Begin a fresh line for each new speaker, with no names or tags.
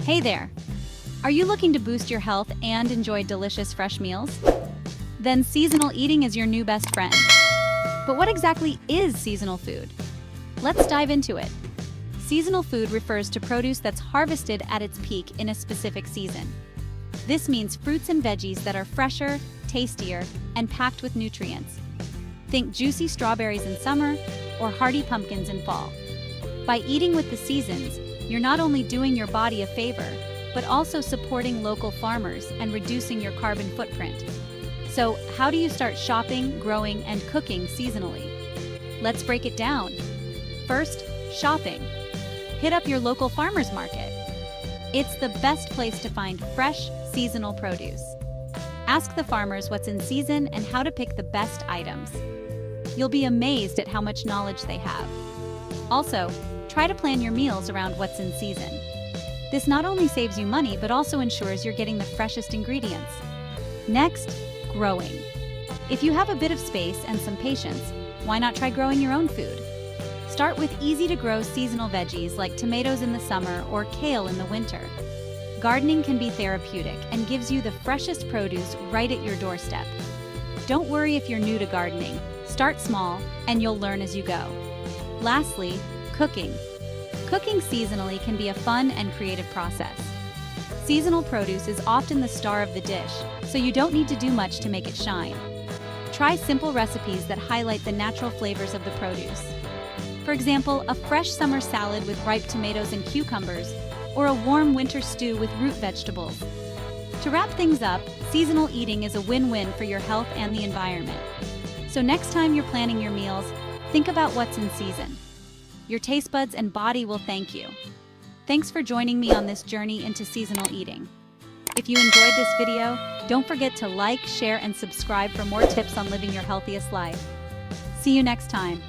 Hey there! Are you looking to boost your health and enjoy delicious fresh meals? Then seasonal eating is your new best friend. But what exactly is seasonal food? Let's dive into it. Seasonal food refers to produce that's harvested at its peak in a specific season. This means fruits and veggies that are fresher, tastier, and packed with nutrients. Think juicy strawberries in summer or hearty pumpkins in fall. By eating with the seasons, you're not only doing your body a favor, but also supporting local farmers and reducing your carbon footprint. So, how do you start shopping, growing, and cooking seasonally? Let's break it down. First, shopping. Hit up your local farmers market. It's the best place to find fresh, seasonal produce. Ask the farmers what's in season and how to pick the best items. You'll be amazed at how much knowledge they have. Also, try to plan your meals around what's in season. This not only saves you money, but also ensures you're getting the freshest ingredients. Next, growing. If you have a bit of space and some patience, why not try growing your own food? Start with easy-to-grow seasonal veggies like tomatoes in the summer or kale in the winter. Gardening can be therapeutic and gives you the freshest produce right at your doorstep. Don't worry if you're new to gardening. Start small, and you'll learn as you go. Lastly, cooking. Cooking seasonally can be a fun and creative process. Seasonal produce is often the star of the dish, so you don't need to do much to make it shine. Try simple recipes that highlight the natural flavors of the produce. For example, a fresh summer salad with ripe tomatoes and cucumbers, or a warm winter stew with root vegetables. To wrap things up, seasonal eating is a win-win for your health and the environment. So next time you're planning your meals, think about what's in season. Your taste buds and body will thank you. Thanks for joining me on this journey into seasonal eating. If you enjoyed this video, don't forget to like, share, and subscribe for more tips on living your healthiest life. See you next time.